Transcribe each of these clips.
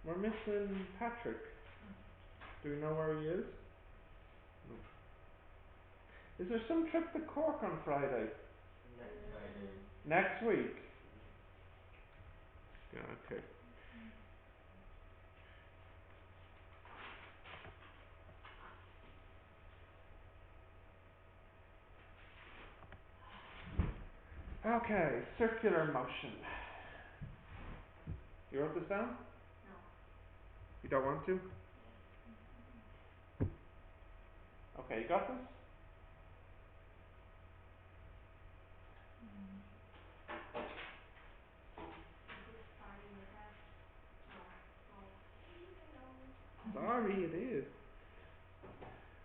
We're missing Patrick. Do we know where he is? No. Is there some trip to Cork on Friday? Next Friday. Next week? Yeah, okay. Okay, circular motion. You wrote this down? No. You don't want to? Yeah. Okay, you got this? Is this part in the test? No. Oh, I know. Sorry, it is.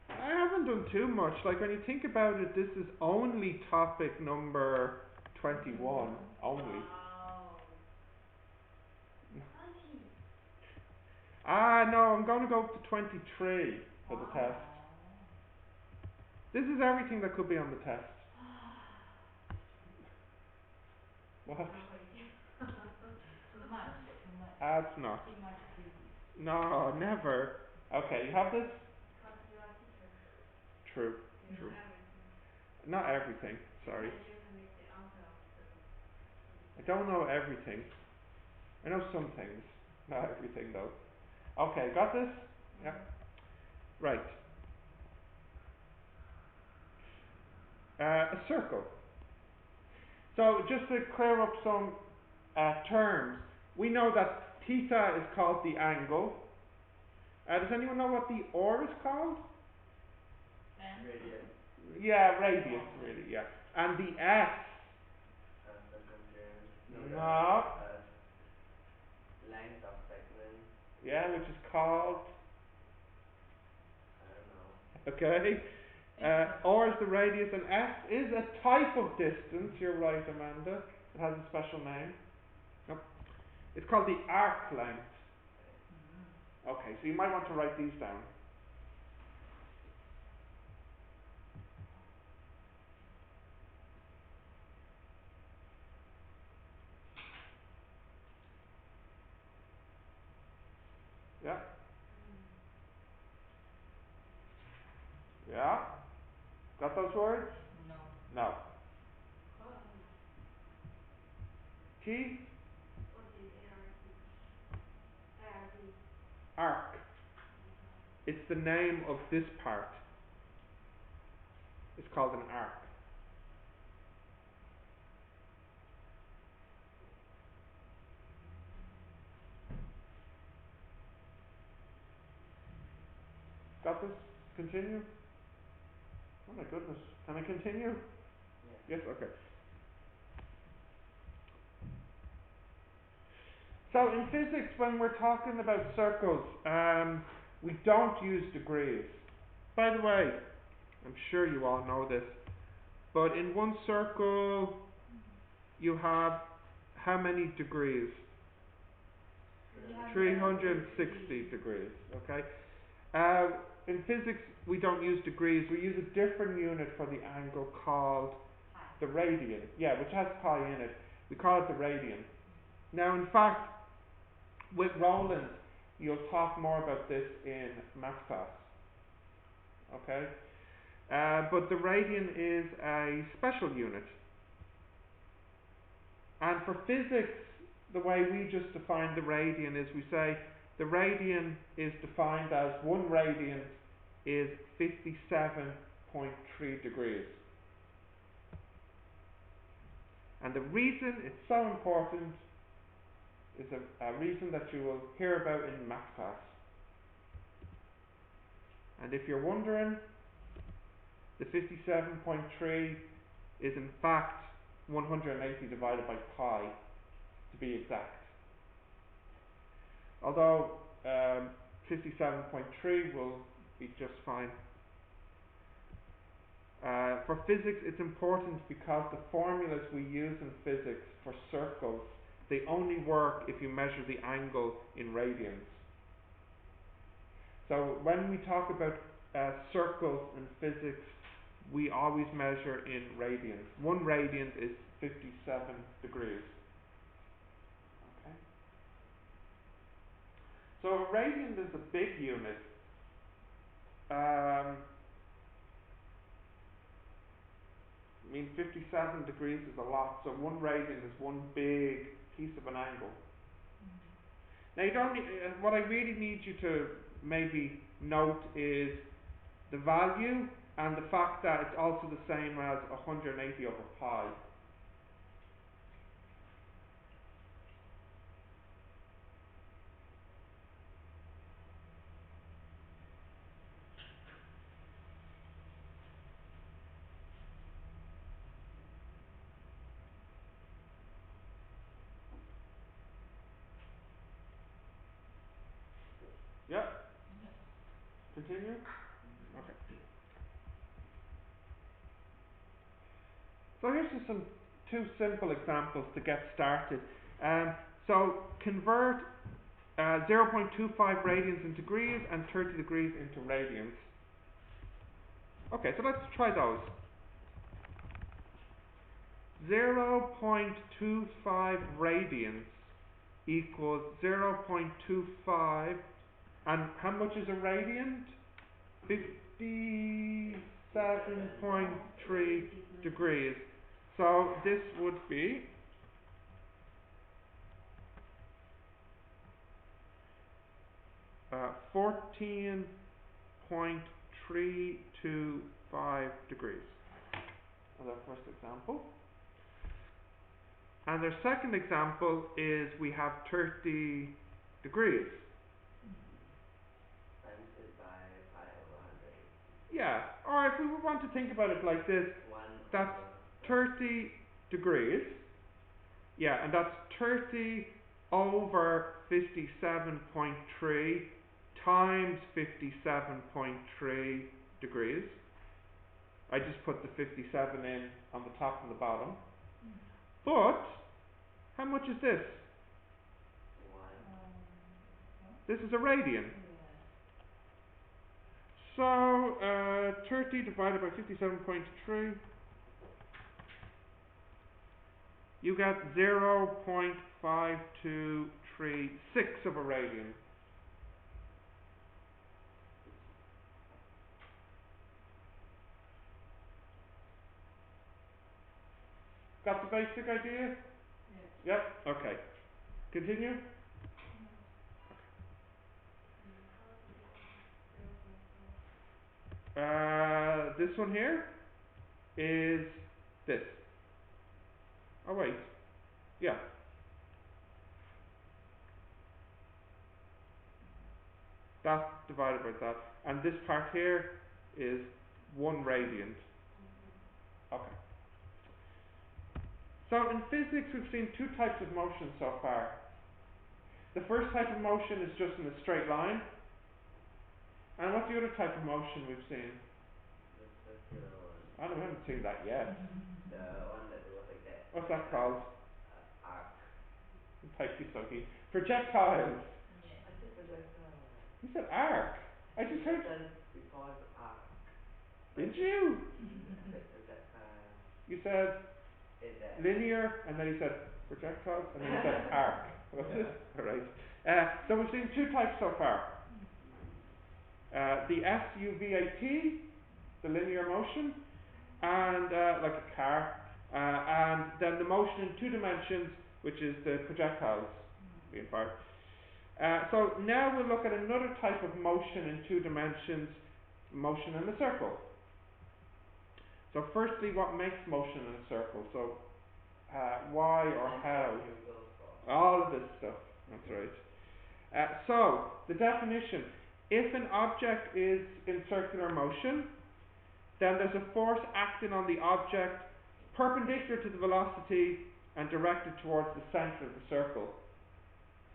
I haven't done too much. Like, when you think about it, this is only topic number 21. Only. Wow. 20. No, I'm going to go up to 23 for the test. This is everything that could be on the test. What? Not waiting. Too much. It's not. Too much busy. No, never. Okay, you have this? Because you are a teacher. True. You True. know everything. Not everything, sorry. You can make the answer of the I don't know everything. I know some things. Not everything, though. Okay, got this? Mm-hmm. Yeah. Right. A circle. So, just to clear up some terms, we know that theta is called the angle. Does anyone know what the or is called? Radius. Yeah, radius, really, yeah. And the s? Circumference. No. Length of segment. Yeah, which is called? I don't know. Okay. Or is the radius, and s is a type of distance. You're right, Amanda. It has a special name. Nope. It's called the arc length. Okay, so you might want to write these down. Yeah. Yeah. Got those words? No. No. Oh. T? What is ART? ART. Arc. It's the name of this part. It's called an arc. Got this? Continue? Oh my goodness. Can I continue? Yeah. Yes, okay. So in physics, when we're talking about circles, we don't use degrees. By the way, I'm sure you all know this, but in one circle, you have how many degrees? 360 degrees, okay? In physics, we don't use degrees. We use a different unit for the angle called the radian. Yeah, which has pi in it. We call it the radian. Now, in fact, with Roland, you'll talk more about this in math class. Okay? But the radian is a special unit. And for physics, the way we just define the radian is we say the radian is defined as 1 radian is 57.3 degrees. And the reason it's so important is a reason that you will hear about in math class. And if you're wondering, the 57.3 is in fact 180 divided by pi, to be exact. Although 57.3 will be just fine. For physics, it's important because the formulas we use in physics for circles, they only work if you measure the angle in radians. So when we talk about circles in physics, we always measure in radians. 1 radian is 57 degrees. Okay. So a radian is a big unit. I mean, 57 degrees is a lot, so 1 radian is one big piece of an angle. Now, you don't need, what I really need you to maybe note is the value and the fact that it's also the same as 180 over pi. Yeah? Continue? Okay. So here's just two simple examples to get started. So convert 0.25 radians into degrees and 30 degrees into radians. Okay, so let's try those. 0.25 radians equals 0.25, and how much is a radian? 57.3 degrees. So this would be 14.325 degrees. That's our first example. And our second example is we have 30 degrees. Times it by pi over 100. Yeah, or if we want to think about it like this, that's 30 degrees. Yeah, and that's 30 over 57.3 times 57.3 degrees. I just put the 57 in on the top and the bottom. But, how much is this? 1. This is a radian. So, 30 divided by 57.3, you get 0.5236 of a radian. Got the basic idea? Yep, okay. Continue? This one here is this. Oh wait, yeah. That divided by that. And this part here is 1 radian. Okay. So in physics we've seen 2 types of motion so far. The first type of motion is just in a straight line. And what's the other type of motion we've seen? The circular one. I don't, we haven't seen that yet. The one that goes like that. What's that called? Arc. Thank you, Sophie. Projectiles. I said projectile. You said arc. I just heard. Before the arc. Did you? I said projectile. You said That. linear, and then you said projectiles, and then you said arc. Was it? Alright. So we've seen 2 types so far. The SUVAT, the linear motion, and like a car, and then the motion in 2 dimensions, which is the projectiles being fired. So now we'll look at another type of motion in 2 dimensions, motion in a circle. So firstly, what makes motion in a circle? So why or how? All of this stuff, that's right. So, the definition. If an object is in circular motion, then there's a force acting on the object perpendicular to the velocity and directed towards the center of the circle.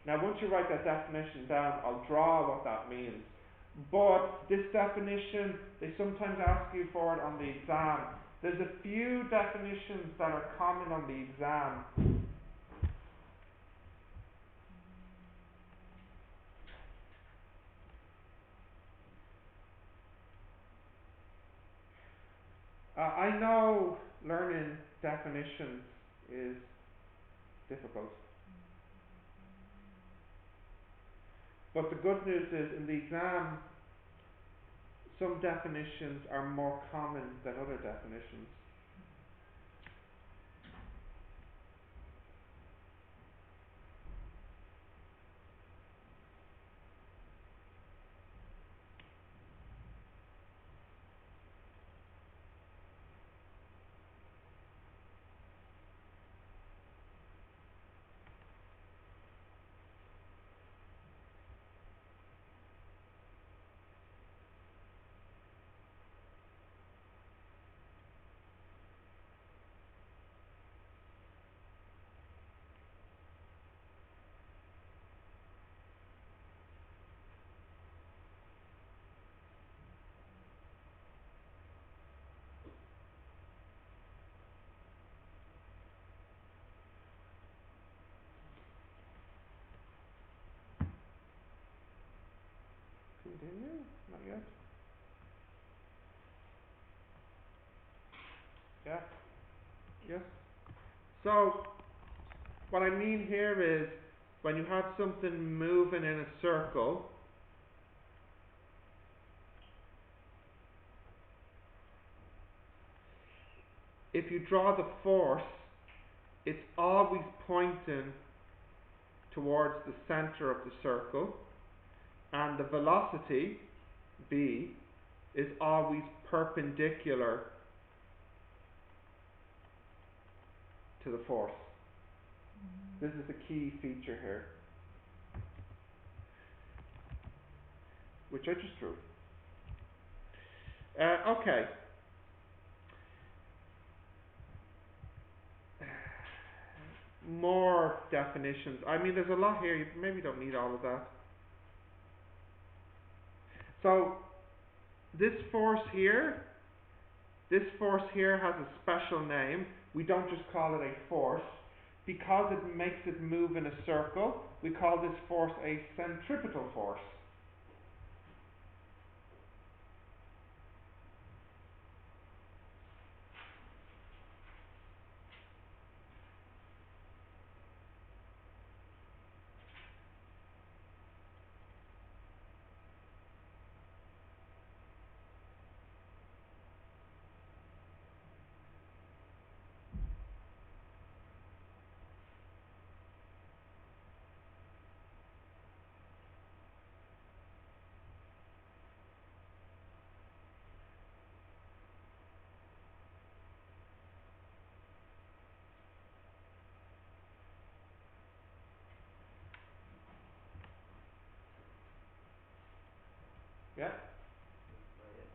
Now once you write that definition down, I'll draw what that means. But this definition, they sometimes ask you for it on the exam. There's a few definitions that are common on the exam. I know learning definitions is difficult. But the good news is in the exam, some definitions are more common than other definitions. Continue? Not yet? Yeah? Yes? So, what I mean here is, when you have something moving in a circle, if you draw the force, it's always pointing towards the center of the circle, and the velocity, v, is always perpendicular to the force. This is the key feature here, which I just drew. Okay. More definitions. I mean, there's a lot here. You maybe don't need all of that. So, this force here has a special name. We don't just call it a force. Because it makes it move in a circle, we call this force a centripetal force. Yeah? Not yet.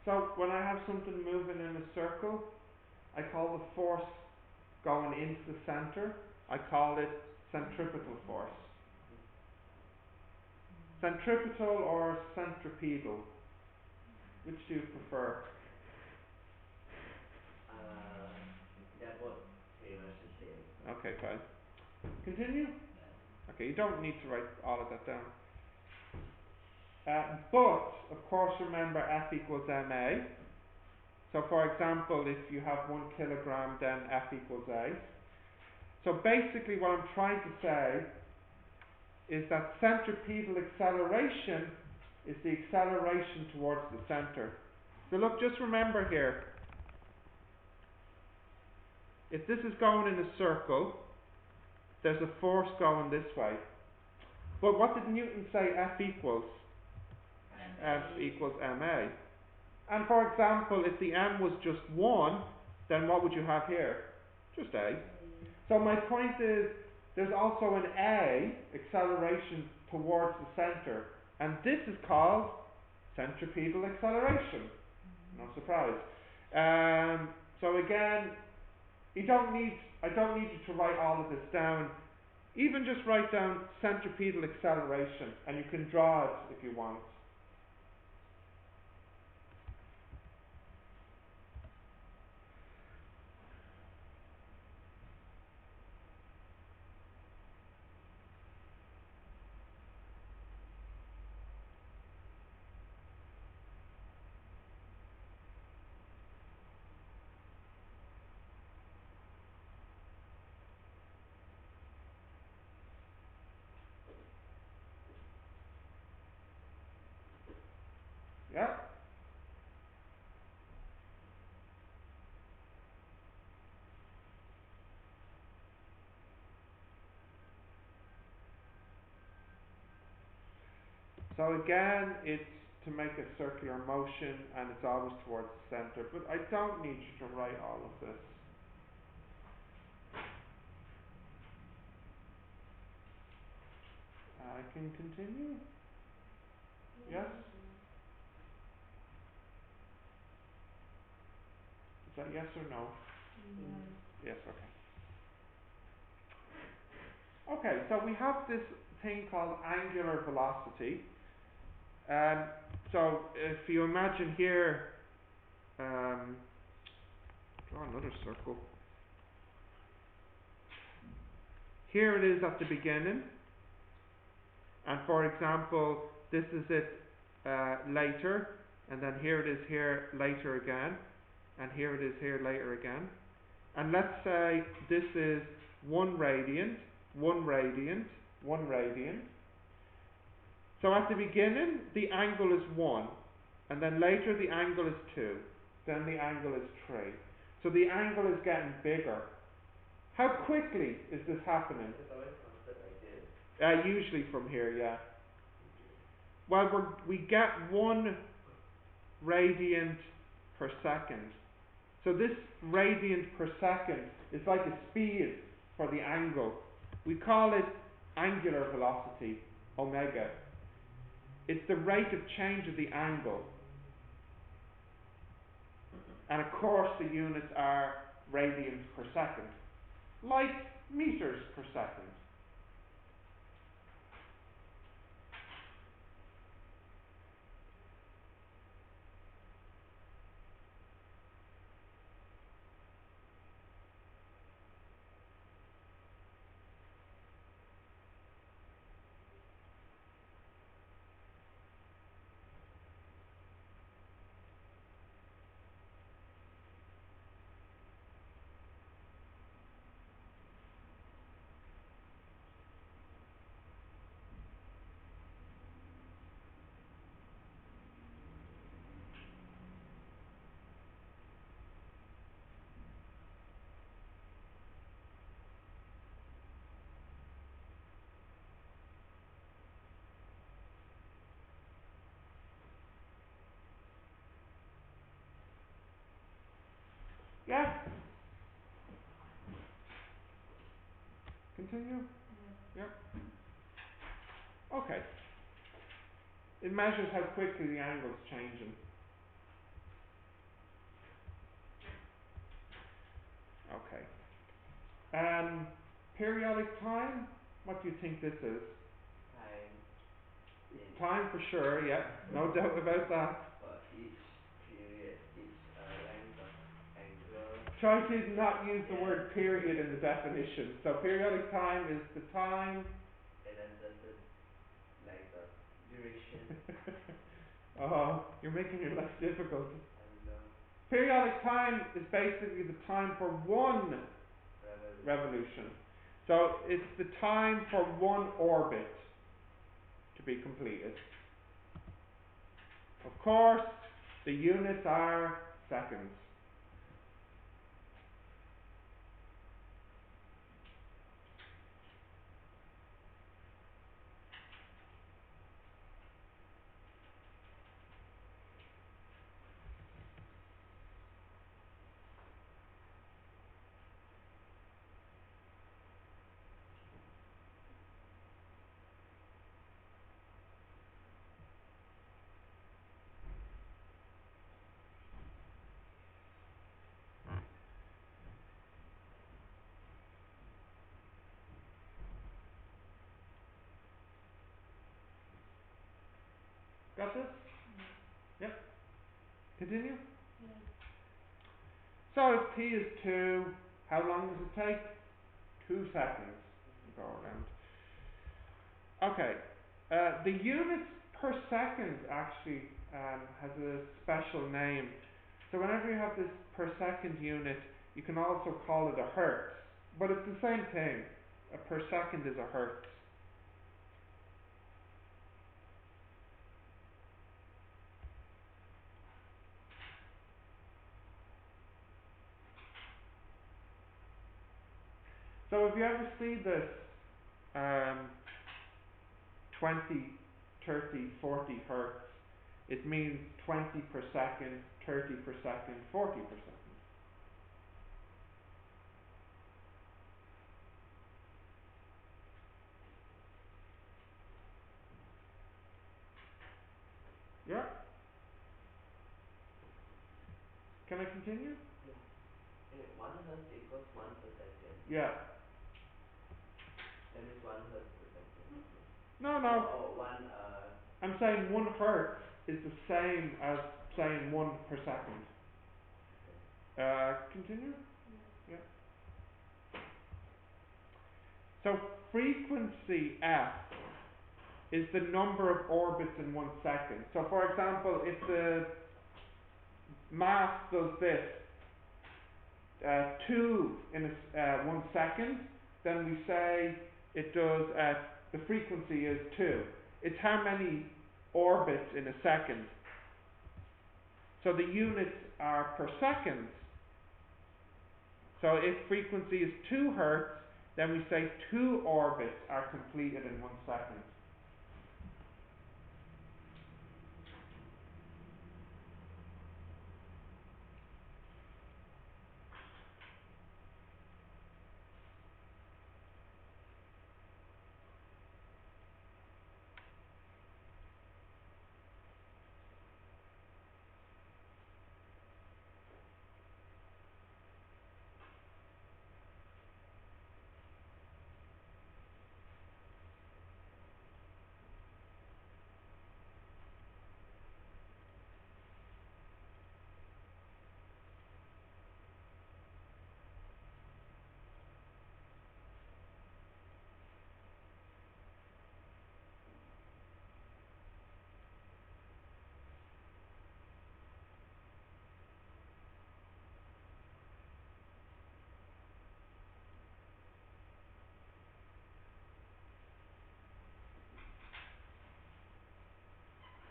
So, when I have something moving in a circle, I call the force going into the center, I call it centripetal force. Centripetal or centripetal? Which do you prefer? They're both pretty much the same. Okay, fine. Continue? Okay, you don't need to write all of that down. But, of course, remember F equals ma. So, for example, if you have 1 kilogram, then F equals A. So, basically, what I'm trying to say is that centripetal acceleration is the acceleration towards the center. So, look, just remember here, if this is going in a circle, there's a force going this way. But what did Newton say F equals? F equals ma. And for example, if the m was just 1, then what would you have here? Just a. So my point is, there's also an a, acceleration towards the center. And this is called centripetal acceleration. No surprise. So again, I don't need you to write all of this down. Even just write down centripetal acceleration, and you can draw it if you want. Yeah. So again, it's to make a circular motion, and it's always towards the center. But I don't need you to write all of this. I can continue. Yes? Is that yes or no? Yes, okay. Okay, so we have this thing called angular velocity. So if you imagine here, draw another circle. Here it is at the beginning, and for example, this is it later, and then here it is here later again, and here it is here later again. And let's say this is 1 radian, 1 radian, 1 radian. So at the beginning, the angle is 1, and then later the angle is 2, then the angle is 3. So the angle is getting bigger. How quickly is this happening? It's always constant like this. Usually from here, yeah. Well, we get 1 radiant per second. So this radiant per second is like a speed for the angle. We call it angular velocity, omega. It's the rate of change of the angle. And of course the units are radians per second, like meters per second. Yeah? Continue? Yeah. Okay. It measures how quickly the angle's changing. Okay. Periodic time, what do you think this is? Time for sure, yeah. No doubt about that. For each period, each length of angle. Try to not use the word period in the definition. So periodic time is the time. And then the length of duration. Oh, you're making your life difficult. I don't know. Periodic time is basically the time for one revolution. So it's the time for one orbit to be completed. Of course, the units are seconds. Got this? Yep. Continue? Yeah. So if t is 2, how long does it take? 2 seconds to go around. Okay. The units per second actually has a special name. So whenever you have this per second unit, you can also call it a hertz. But it's the same thing. A per second is a hertz. So if you ever see this 20, 30, 40 hertz, it means 20 per second, 30 per second, 40 per second. Yeah? Can I continue? Yeah. 1 hertz equals 1 per second. Yeah. That means 1 hertz per second. No, no. Oh, 1 I'm saying 1 hertz is the same as saying 1 per second. Continue? Yeah. So frequency f is the number of orbits in 1 second. So for example, if the mass does this 2 in 1 second, then we say it does, the frequency is 2. It's how many orbits in a second. So the units are per second. So if frequency is 2 hertz, then we say 2 orbits are completed in 1 second.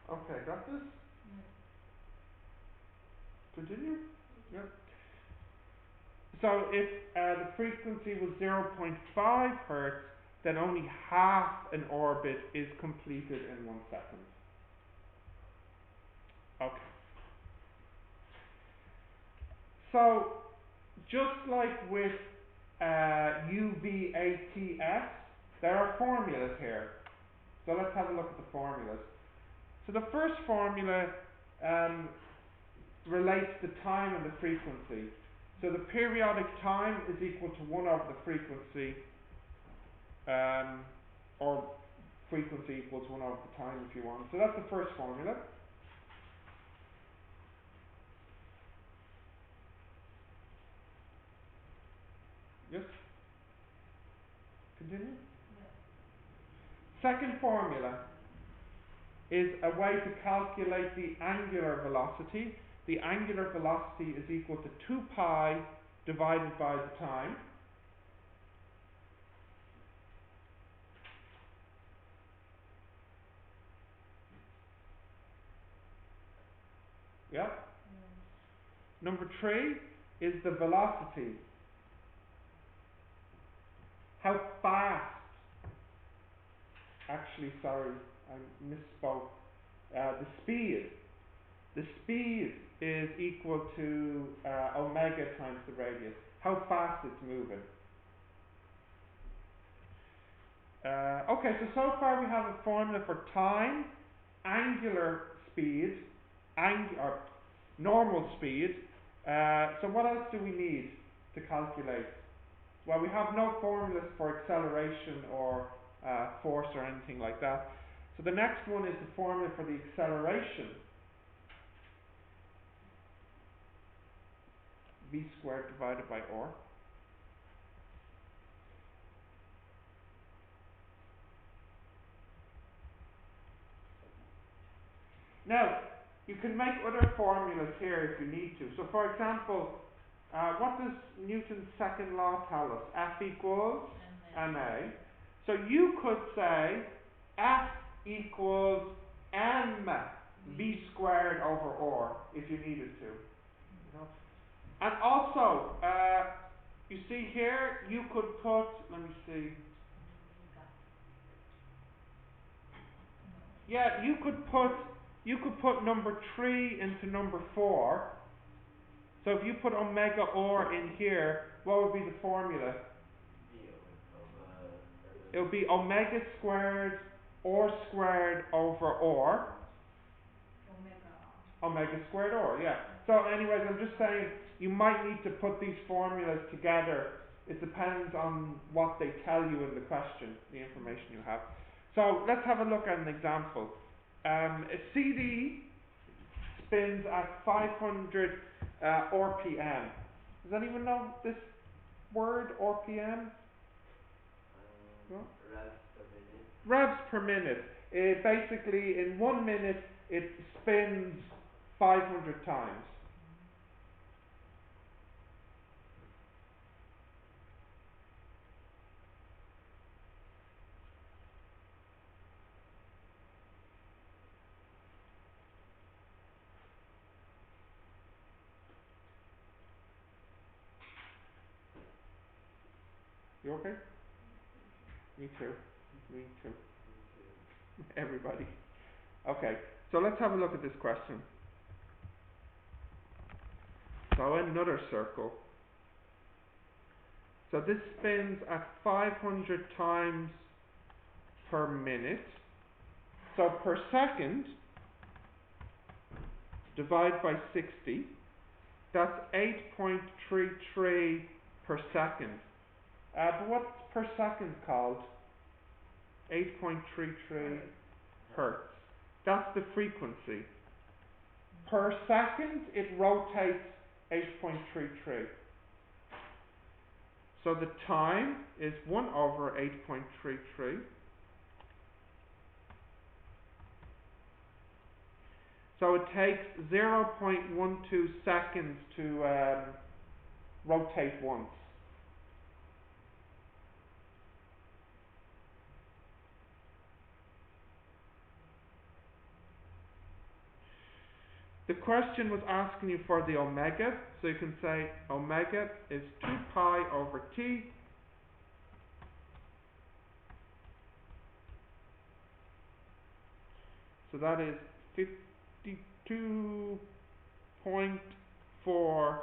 Okay, got this? Continue? Yeah. So if the frequency was 0.5 hertz, then only half an orbit is completed in 1 second. Okay. So just like with UVATS, there are formulas here. So let's have a look at the formulas. So the first formula relates the time and the frequency. So the periodic time is equal to 1 over the frequency, or frequency equals 1 over the time if you want. So that's the first formula. Yes? Continue? Second formula is a way to calculate the angular velocity. The angular velocity is equal to 2 pi divided by the time. Yeah? Number 3 is the velocity. How fast, actually sorry, I misspoke, the speed. The speed is equal to omega times the radius. How fast it's moving. Okay, so far we have a formula for time, angular speed, or normal speed. So what else do we need to calculate? Well, we have no formulas for acceleration or force or anything like that. So the next one is the formula for the acceleration. V squared divided by r. Now, you can make other formulas here if you need to. So for example, what does Newton's second law tell us? F equals ma. So you could say F equals m v squared over r if you needed to. You know? And also, you see here, you could put, let me see. Yeah, you could put number 3 into number 4. So if you put omega or in here, what would be the formula? It would be omega squared or squared over or. Omega squared or, yeah. So anyways, I'm just saying, you might need to put these formulas together. It depends on what they tell you in the question, the information you have. So let's have a look at an example. A CD spins at 500 RPM. Does anyone know this word, RPM? No? Revs per minute. Basically, in 1 minute, it spins 500 times. You okay? Me too. Me too. Everybody. Okay, so let's have a look at this question. So another circle. So this spins at 500 times per minute. So per second, divide by 60, that's 8.33 per second. But what's per second called? 8.33 hertz. That's the frequency. Per second, it rotates 8.33. So the time is 1 over 8.33. So it takes 0.12 seconds to rotate once. The question was asking you for the omega, so you can say omega is 2 pi over t. So that is 52.4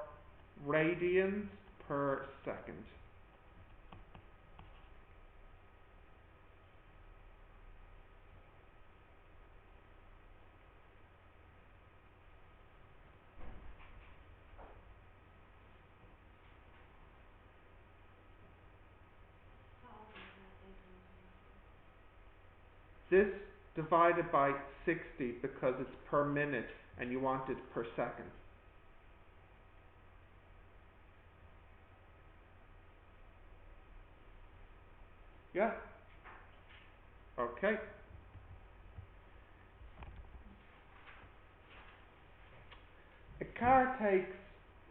radians per second. This divided by 60 because it's per minute and you want it per second. Yeah? Okay. A car takes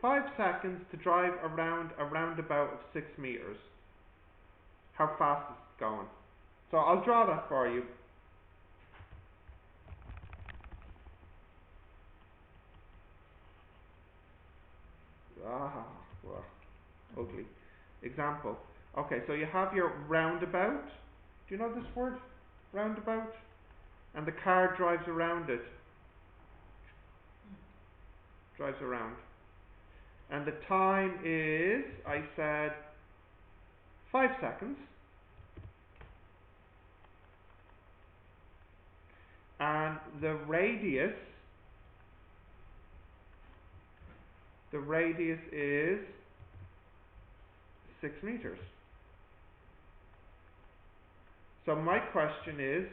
5 seconds to drive around a roundabout of 6 meters. How fast is it going? So I'll draw that for you. Well, ugly. Example. Okay, so you have your roundabout. Do you know this word? Roundabout? And the car drives around it. Drives around. And the time is, I said, 5 seconds. And the radius is 6 meters. So my question is,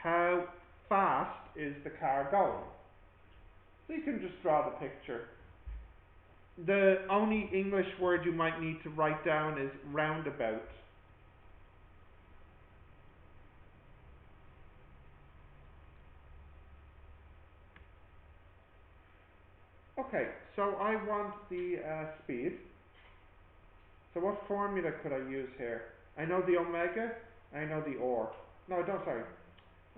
how fast is the car going? So you can just draw the picture. The only English word you might need to write down is roundabout. Okay, so I want the speed. So what formula could I use here? I know the omega, I know the or. No, I don't, sorry.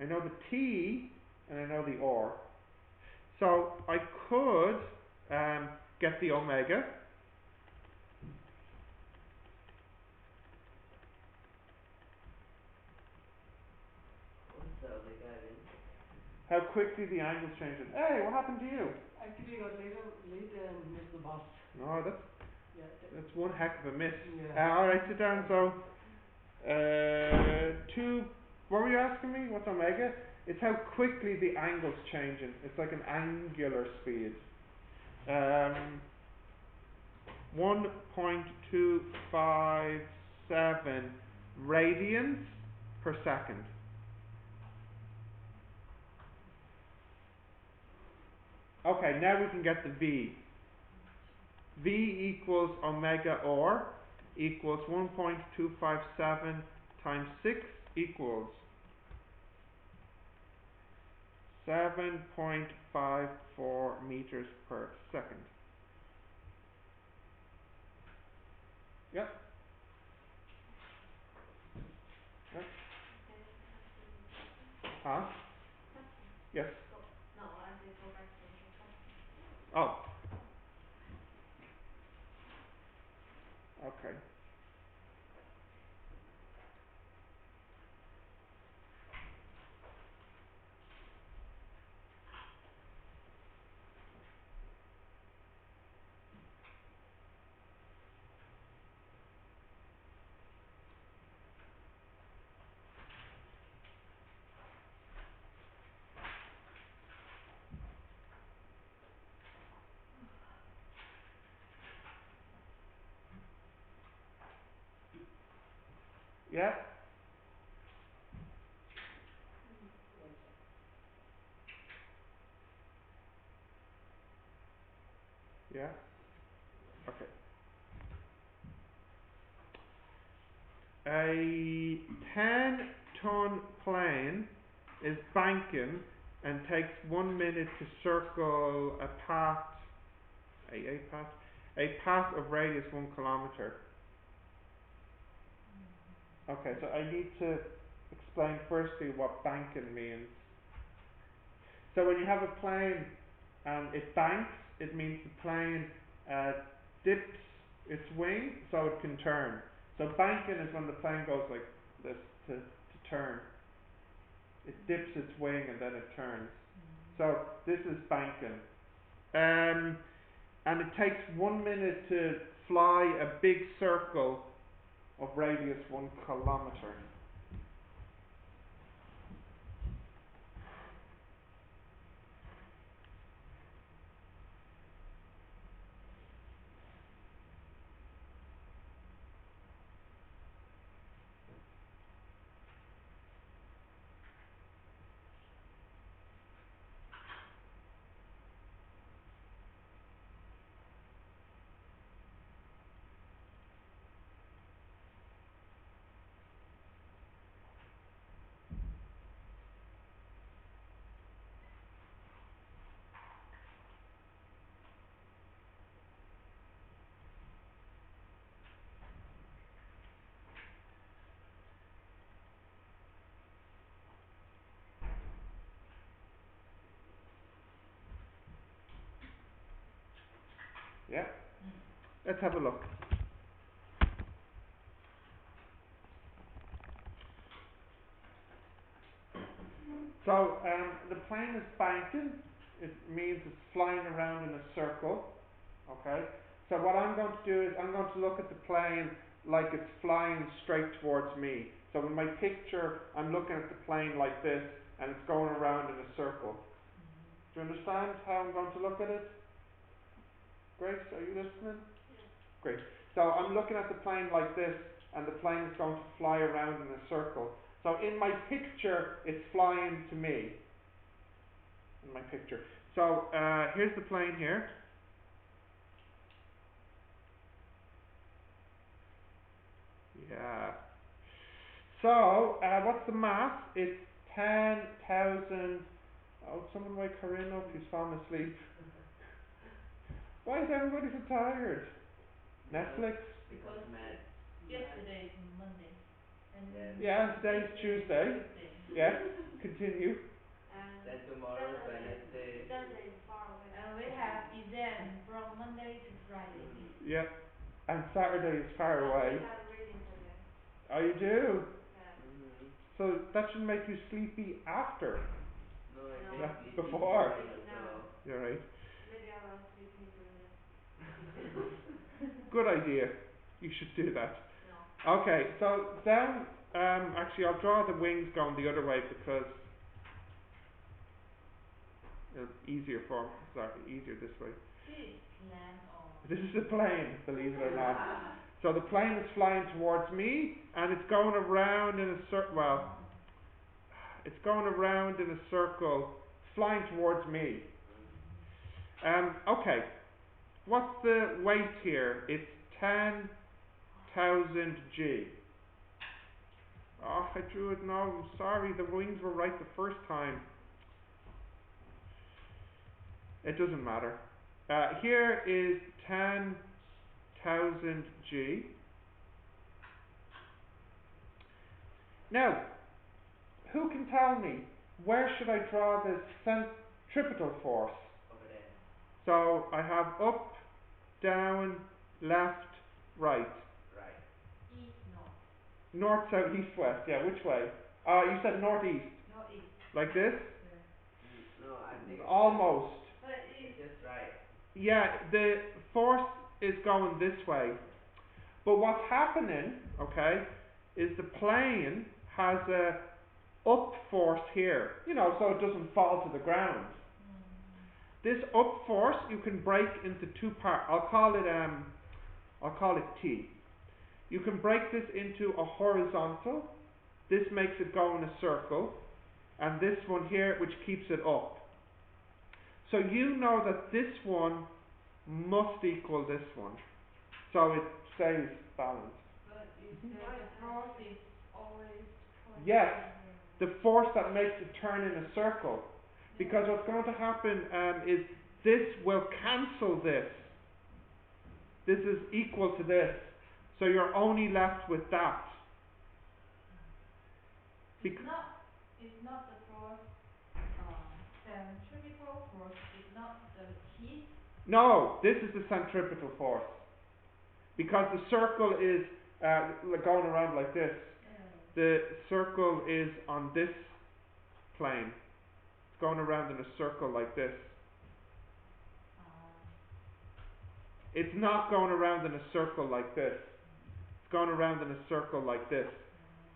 I know the t, and I know the or. So I could get the omega. quickly the angle's changing. Hey, what happened to you? Actually, got late and missed the bus. No, Yeah. that's one heck of a miss. Yeah. Alright, sit down. So, what were you asking me? What's omega? It's how quickly the angle's changing. It's like an angular speed. 1.257 radians per second. Okay, now we can get the V. V equals omega r equals 1.257 times 6 equals 7.54 meters per second. Yep. Yep. Okay, ask you a question. Huh? Question. Yes. Go. No, I said go back to your question. Oh. Okay. Yeah. Yeah. Okay. A 10-ton plane is banking and takes 1 minute to circle a path of radius 1 kilometer. Okay, so I need to explain firstly what banking means. So when you have a plane and it banks, it means the plane dips its wing so it can turn. So banking is when the plane goes like this to turn. It dips its wing and then it turns. So this is banking. And it takes 1 minute to fly a big circle of radius 1 kilometer. Yeah? Let's have a look. So the plane is banking. It means it's flying around in a circle. Okay? So what I'm going to do is I'm going to look at the plane like it's flying straight towards me. So in my picture, I'm looking at the plane like this and it's going around in a circle. Do you understand how I'm going to look at it? Grace, are you listening? Yes. Great. So I'm looking at the plane like this and the plane is going to fly around in a circle. So in my picture, it's flying to me. In my picture. So here's the plane here. Yeah. So what's the mass? It's 10,000. Oh, someone wake Corinne up. He's fallen asleep. Why is everybody so tired? Netflix? Because math. Yesterday is Monday. And Yeah, today's Tuesday. Yes, continue. And Then tomorrow is Wednesday. Thursday is far away. we have exam from Monday to Friday. Yeah. And Saturday is far away. We have reading today. Oh, you do? Yeah. So that should make you sleepy after. No, it Yeah, It- before. it's Maybe now. You're right. Maybe I'll ask you, can you do this? Good idea. You should do that. No. Okay, so down, actually I'll draw the wings going the other way because it's easier easier this way. This plan or This is a plane, believe it or not. So the plane is flying towards me and it's going around in a circle, it's going around in a circle, flying towards me. Okay, what's the weight here? It's 10,000 G. Oh, I drew it. No, I'm sorry. The wings were right the first time. It doesn't matter. Here is 10,000 G. Now, who can tell me where should I draw the centripetal force? over there. So I have up, down, left, right. Right. east, north, North, south, east, west. Yeah, which way? You said northeast. northeast. Like this? Yeah. No, I think Almost. But it's it's just right. Yeah, the force is going this way. But what's happening, okay, is the plane has a up force here, so it doesn't fall to the ground. This up force you can break into two parts. I'll call it T. You can break this into a horizontal. This makes it go in a circle, and this one here which keeps it up. So you know that this one must equal this one. So it stays balanced. but you said the force is always pointing Yes, to the force that makes it turn in a circle. Because what's going to happen is this will cancel this. This is equal to this. So you're only left with that. It's not the force, centripetal force is not the heat. No, this is the centripetal force. Because the circle is going around like this. The circle is on this plane. It's going around in a circle like this. It's not going around in a circle like this. It's going around in a circle like this.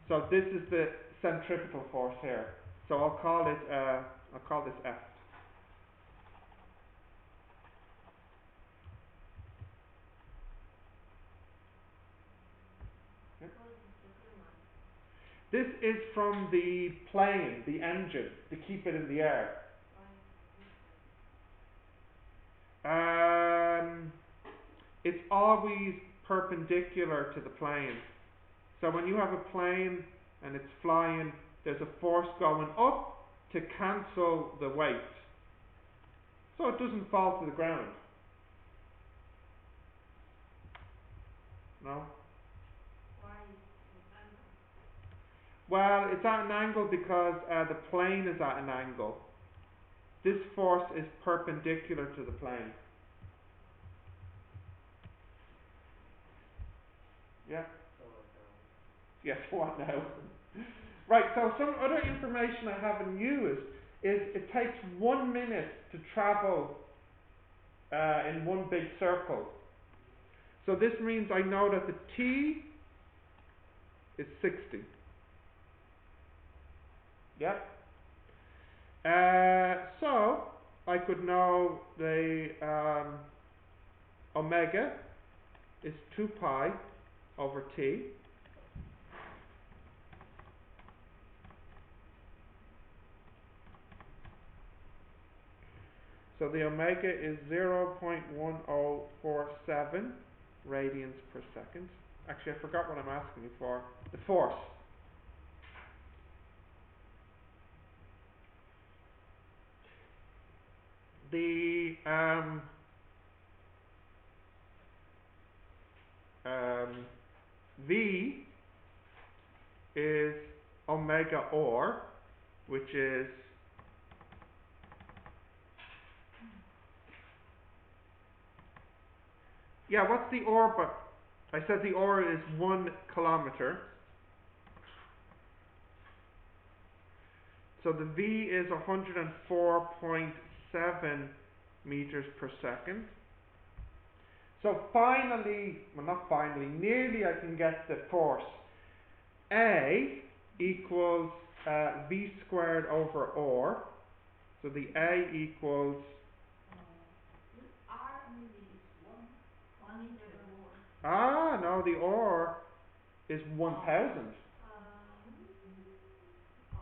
So this is the centripetal force here. So I'll call this F. What is the blue one? This is from the plane, the engine, to keep it in the air. Why is it It's always perpendicular to the plane. So when you have a plane and it's flying, there's a force going up to cancel the weight. So it doesn't fall to the ground. No? Why is it angle? Well, it's at an angle because the plane is at an angle. This force is perpendicular to the plane. Yeah? So now. Yes, what now? Right, so some other information I haven't used is it takes 1 minute to travel in one big circle. So this means I know that the T is 60. Yep. So I could know the omega is 2 pi over T. So the omega is 0.1047 radians per second. Actually, I forgot what I'm asking you for. The force. The V is omega or, which is what's the orbit? I said the or is 1 kilometer. So the V is 104.7 meters per second. So finally, well not finally, nearly I can get the force. A equals V squared over R. So the A equals, R maybe is 1 meter. no, the R is 1000. Oh.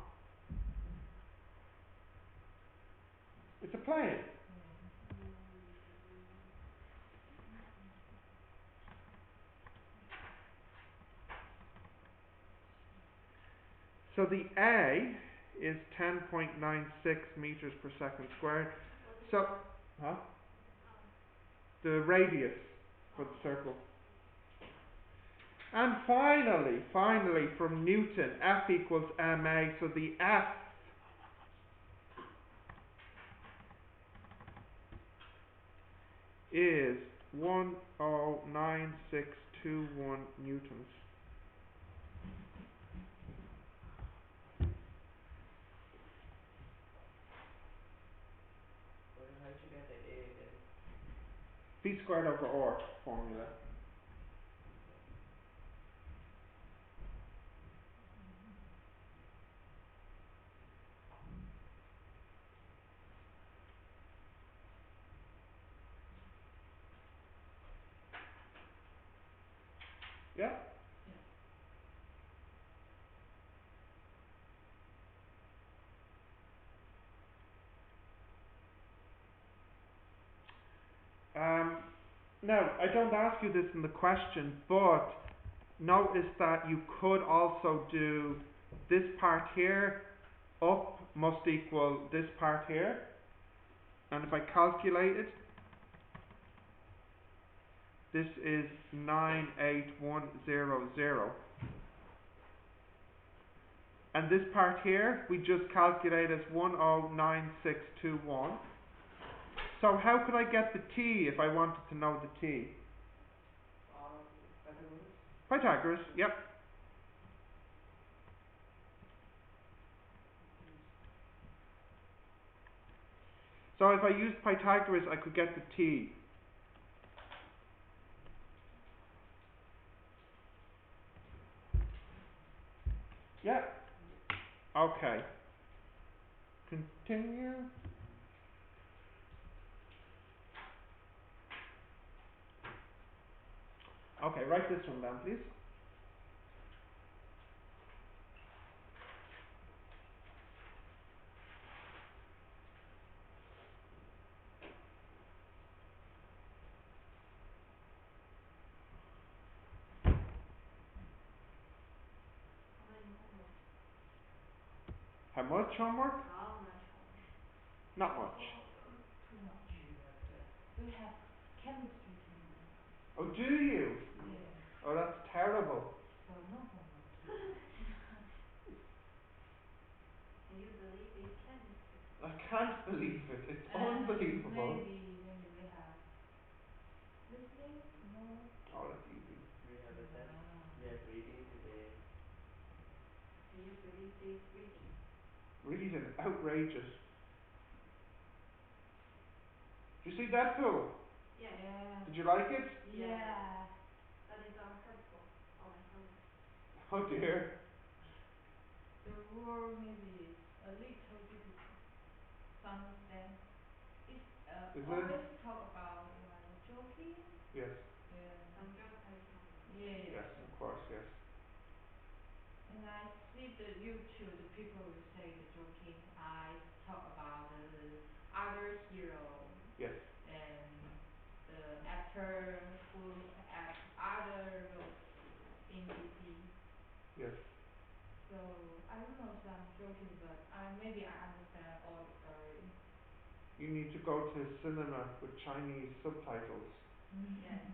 It's a plane. So the A is 10.96 meters per second squared. So, huh? The radius for the circle. And finally, from Newton, F equals ma. So the F is 109621 newtons. Well, how'd you get the A again? V squared over R formula. Yeah? Now, I don't ask you this in the question, but notice that you could also do this part here, up must equal this part here. And if I calculate it, this is 98100. And this part here, we just calculate as 109621. So how could I get the T if I wanted to know the T? Pythagoras? Pythagoras, yep. So if I used Pythagoras, I could get the T. Yeah. Okay. Continue. Okay, write this one down, please. How much homework? How much homework? Not much. Too much. We have chemistry tomorrow. Oh, do you? Yeah. Oh, that's terrible. So no homework. Can you believe it's chemistry? I can't believe it. It's unbelievable. Maybe we have listening tomorrow. Oh, that's easy. We have a test. We have reading today. Can you believe this reading? Reading, outrageous. Did you see that too? Yes. Yeah. Did you like it? Yeah. But it's uncomfortable on my stomach. Oh dear. The word maybe is a little difficult to understand. It's Is always it? talk about like joking. Yes. Yeah. Some jokes I can't Yeah. Yes, of course, yes. And I see the YouTube, the people will say the joking. I talk about the other hero Yes. and the actor who act other roles in DC. Yes. So I don't know some joking, but maybe I understand all the story. You need to go to cinema with Chinese subtitles. Yes.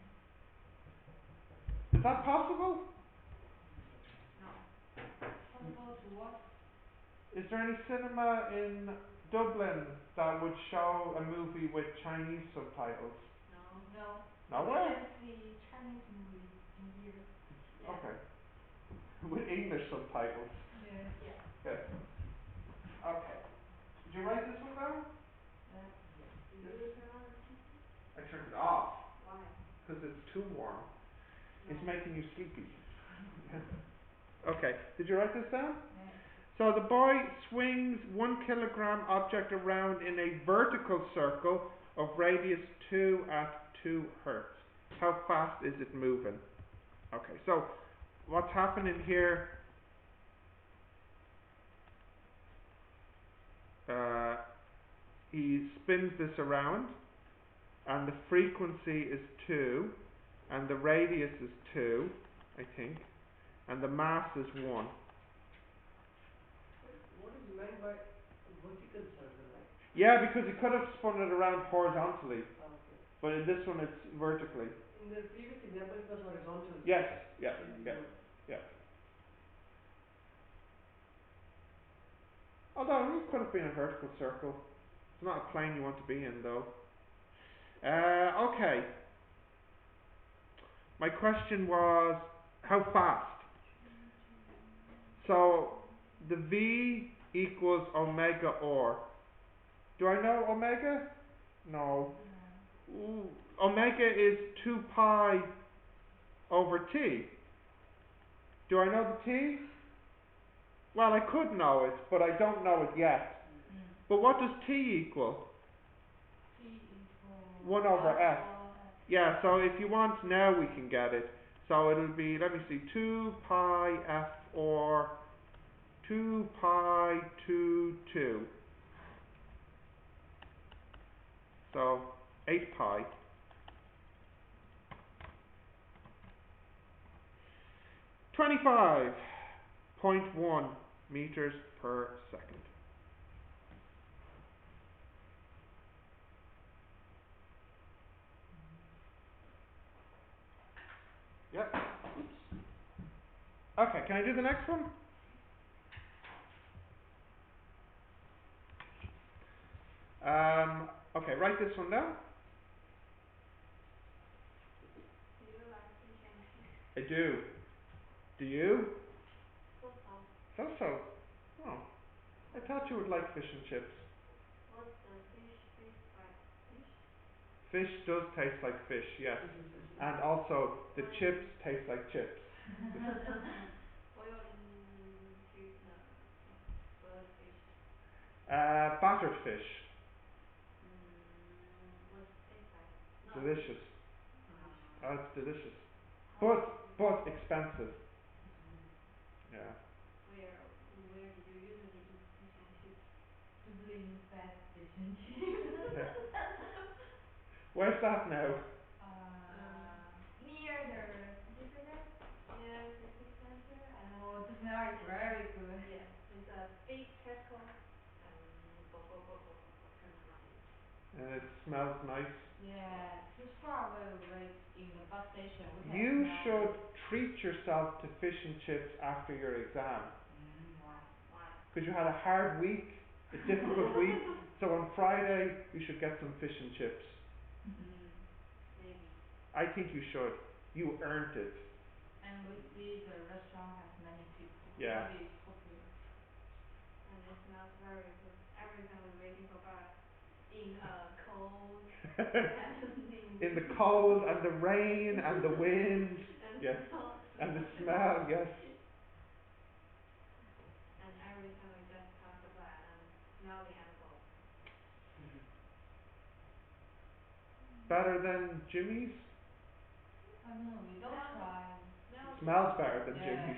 Is that possible? No. Possible to what? Is there any cinema in Dublin that would show a movie with Chinese subtitles? No. No. We Nowhere? can see Chinese movie in here. Yes. Okay. With English subtitles. Yeah. Yes. Yes. Okay. Did you write this one down? Do you turn on the TV? I turned it off Why? because it's too warm. It's No. making you sleepy. Okay. Did you write this down? Yeah. So the boy swings 1 kilogram object around in a vertical circle of radius 2 at 2 hertz. How fast is it moving? Okay, so what's happening here? He spins this around, and the frequency is 2, and the radius is 2, I think, and the mass is 1. What is meant by vertical circle, like? Yeah, because he could have spun it around horizontally, Okay. but in this one it's vertically. In the previous example, it was horizontal. Yes, yeah, It's yeah, good. yeah. Although it could have been a vertical circle. It's not a plane you want to be in, though. Okay. My question was, how fast? So, the V equals omega or. Do I know omega? No. Ooh, omega is 2 pi over t. Do I know the t? Well, I could know it, but I don't know it yet. But what does t equal? T equals 1 over f. Yeah, so if you want now we can get it. So it'll be, let me see, 2 pi f or 2 pi 2 2. So 8 pi. 25.1 meters per second. Yep. Okay, can I do the next one? Okay, write this one down. Do you like fish and chips? I do. Do you? So. So. Oh, I thought you would like fish and chips. What's the fish taste like? Fish? Fish does taste like fish, yes. And also, the chips taste like chips. Boiled fish, boiled fish. Battered fish. What's it taste like? No. Delicious. Delicious. It's delicious. How But expensive. Yeah. Where did you usually eat fish and chips? Dublin fast fish and chips. Where's that now? Near the city center. Yeah, city center and Oh, the smell is very good. yeah, it's a big kettle and turn on the heat. And it smells nice. Yeah, the strawberry right in the bus station. We can You smell should it. treat yourself to fish and chips after your exam. Why? Why? Because you had a hard week, a difficult week. So on Friday, you should get some fish and chips. Maybe. I think you should. You earned it. And we see the restaurant has many people. Yeah. Maybe it's popular. And it smells very good. Every time we're waiting for bus in cold In the cold and the rain and the wind. and Yes. smell. And the smell, yes. And every time we just pass the bus and smelly and cold. Better than Jimmy's? I don't know, we don't try. Smells better than Yeah, Jimmy's.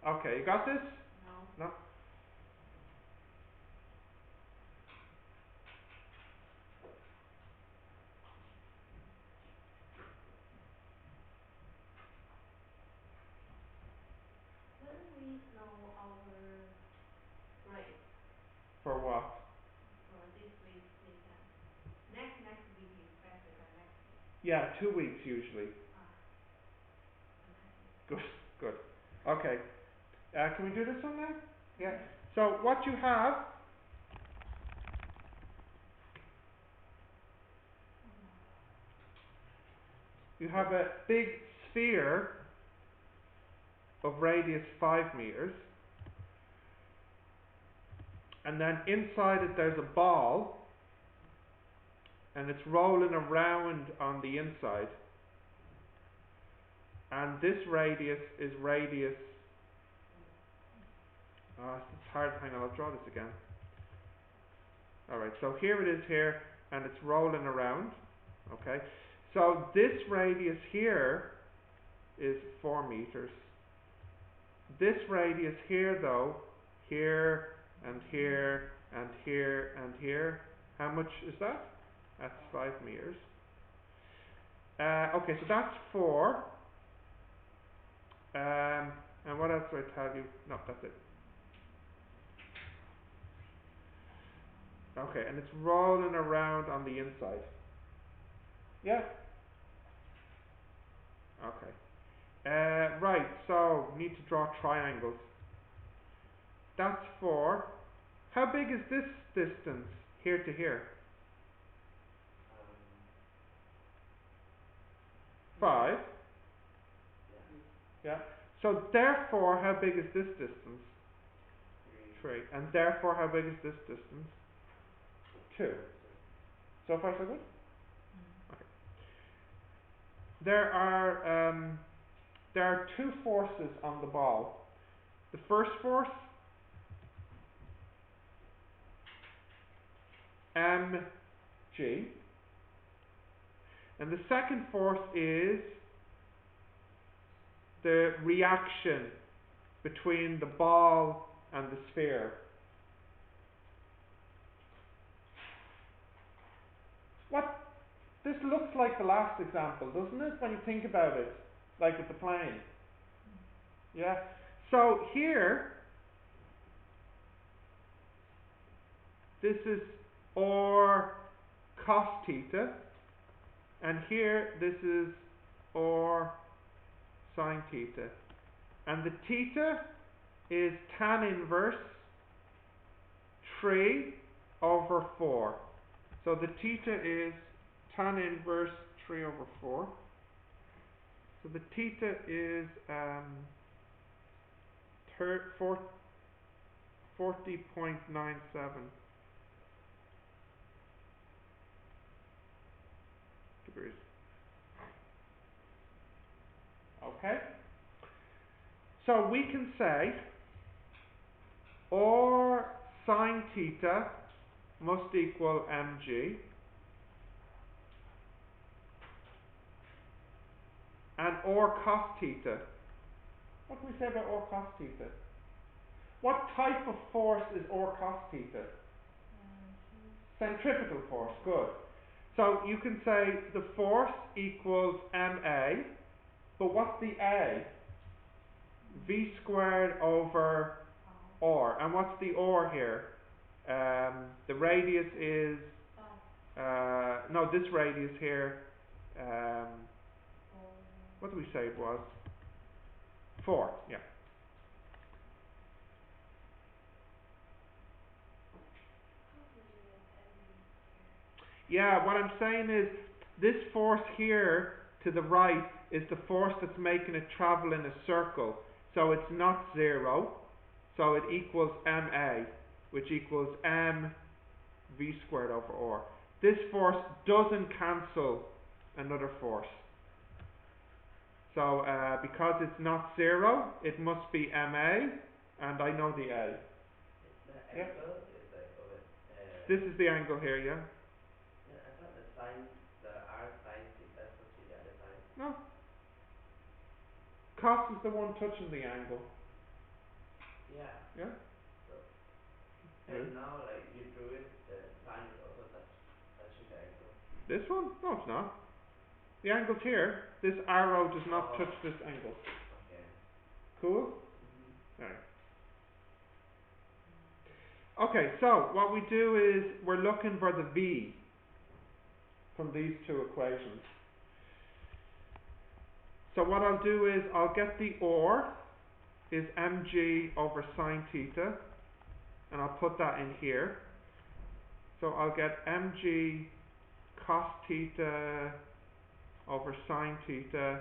yeah. Okay, you got this? No. No? When we know our grade For what? for this week's exam. Next week is basically next week. Yeah, 2 weeks usually. Okay. Good. Okay. Can we do this one now? Yeah. So what you have a big sphere of radius 5 meters, and then inside it there's a ball, and it's rolling around on the inside, and this radius is radius, it's hard, hang on, I'll draw this again. Alright, so here it is here, and it's rolling around, okay? So this radius here is 4 meters. This radius here though, here, and here, and here, and here, how much is that? That's 5 meters. Okay, so that's 4. And what else do I tell you? No, that's it. Okay, and it's rolling around on the inside. Yeah? Okay. Right, so need to draw triangles. That's 4. How big is this distance here to here? 5. Yeah. Yeah. So therefore, how big is this distance? 3. And therefore, how big is this distance? 2. So far, so good? Okay. There are 2 forces on the ball. The first force, mg, and the second force is the reaction between the ball and the sphere. This looks like the last example, doesn't it, when you think about it, like with the plane? Yeah. So here, this is or cos theta, and here this is or sine theta, and the theta is tan inverse 3 over 4. So the theta is tan inverse 3 over 4. So the theta is 40.97 degrees. Okay? So we can say or sine theta must equal mg, and or cos theta. What can we say about or cos theta? What type of force is or cos theta? Centripetal force, good. So you can say the force equals ma, but what's the a? V squared over r. And what's the r here? The radius is, no, this radius here, what did we say it was? 4, yeah. Yeah, what I'm saying is, this force here to the right is the force that's making it travel in a circle. So it's not 0. So it equals ma, which equals m v squared over r. This force doesn't cancel another force. So because it's not 0, it must be ma, and I know the a. The angle is like over. This is the angle here, yeah? Yeah, I thought the r sine theta is supposed to be the other side. No. Cos is the one touching the angle. Yeah. Yeah? So, and now like you drew it, the sine is also touching the angle. This one? No, it's not. The angle's here. This arrow does not touch this angle. Okay. Cool? Mm-hmm. Alright. Okay, so what we do is we're looking for the v from these 2 equations. So what I'll do is I'll get the or is mg over sine theta, and I'll put that in here. So I'll get mg cos theta over sine theta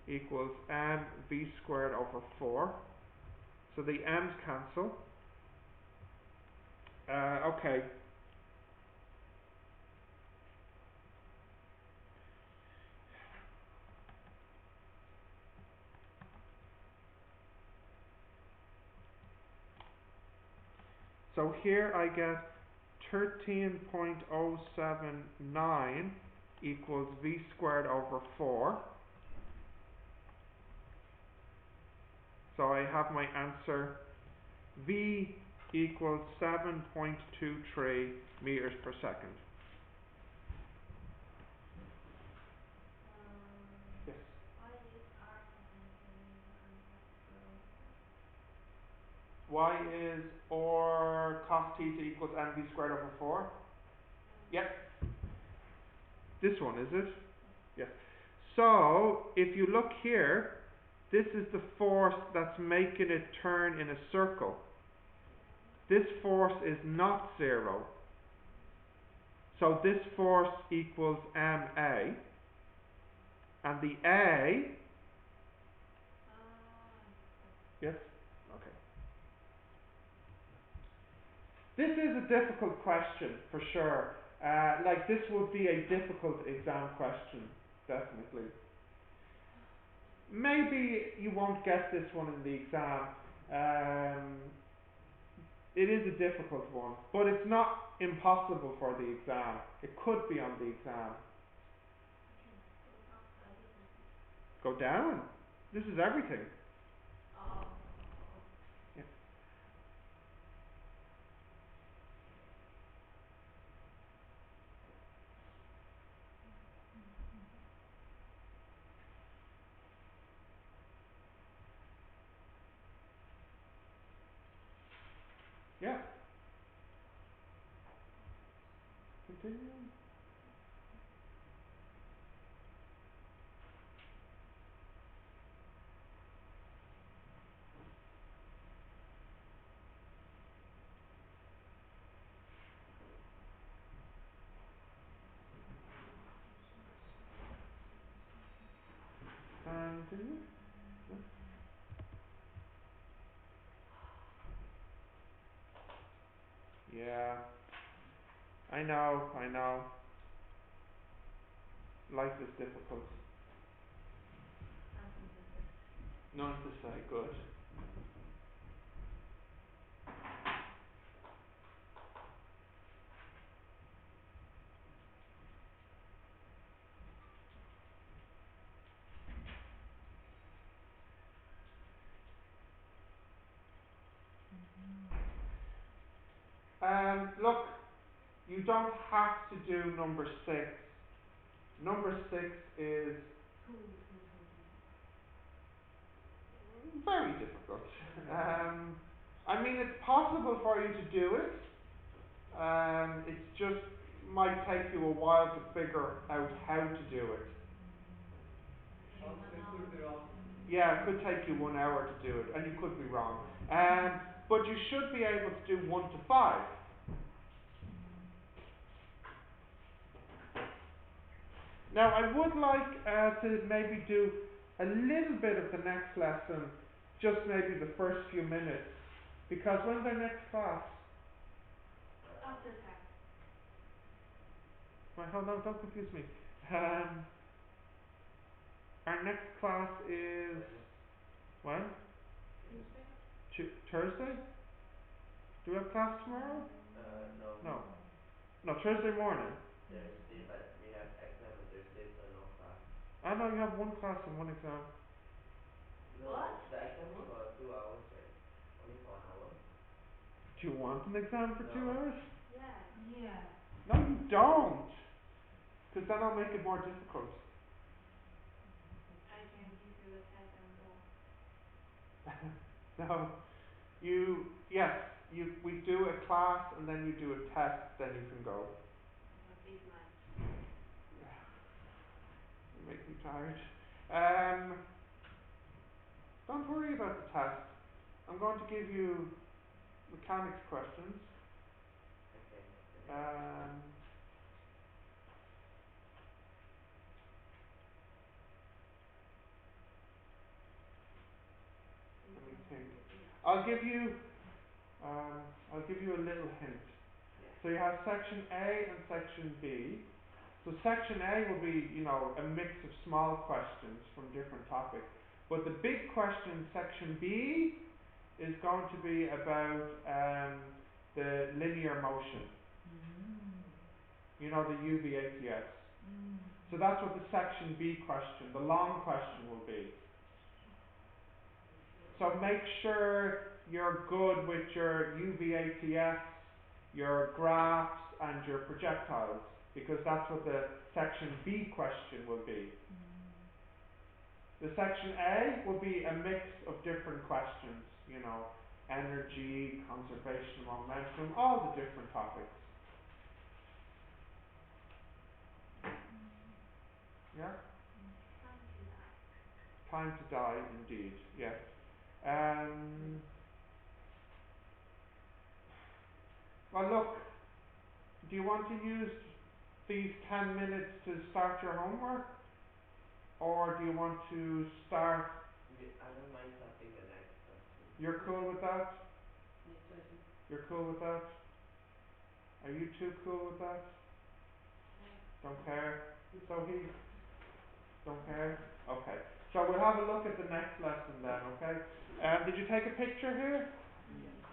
equals m v squared over 4. So the m's cancel. Okay. So here I get 13.079 equals v squared over 4. So I have my answer. V equals 7.23 meters per second. Yes. Why is R potentially the untouched Y is or cos theta equals mv squared over 4. Yep. This one, is it? Yes. So, if you look here, this is the force that's making it turn in a circle. This force is not 0. So this force equals ma. And the A... Yes? Okay. This is a difficult question, for sure. Like, this would be a difficult exam question, definitely. Maybe you won't get this one in the exam. It is a difficult one, but it's not impossible for the exam. It could be on the exam. Go down. This is everything. Yeah. Yeah. Continue. Continue. Yeah. I know. Life is difficult. None to say. Good. Look, you don't have to do number 6. Number 6 is very difficult. I mean, it's possible for you to do it. It just might take you a while to figure out how to do it. Also, it could be wrong. Yeah, it could take you 1 hour to do it, and you could be wrong. But you should be able to do 1 to 5. Now, I would like to maybe do a little bit of the next lesson, just maybe the first few minutes, because when's our next class? After test. Wait, hold on, don't confuse me. Our next class is when? Thursday? Do we have class tomorrow? No. No. No, Thursday morning. Thursday, but we have exam on Thursday, so no class. I know you have 1 class and 1 exam. No, What? the exam is for 2 hours, right? Only for 1 hour. Do you want an exam for 2 No. hours? Yes. Yeah. No, you don't. Because then I'll make it more difficult. I can give you the test and go. No. We do a class and then you do a test, then you can go. A big lunch. You make me tired. Don't worry about the test. I'm going to give you mechanics questions. Okay. Let me think. I'll give you a little hint. So you have section A and section B. So section A will be, you know, a mix of small questions from different topics. But the big question in section B is going to be about the linear motion. You know, the UVATS. So that's what the section B question, the long question, will be. So make sure you're good with your UVATS, your graphs, and your projectiles, because that's what the section B question will be. The section A will be a mix of different questions, you know, energy, conservation, momentum, all the different topics. Yeah? Time to die, indeed, yes. Well, look, do you want to use these 10 minutes to start your homework? Or do you want to start? Yeah, I don't mind starting the next question. You're cool with that? Next question. You're cool with that? Are you two cool with that? Don't care? So he? Don't care? Okay. So we'll have a look at the next lesson then, okay? Did you take a picture here? Yes.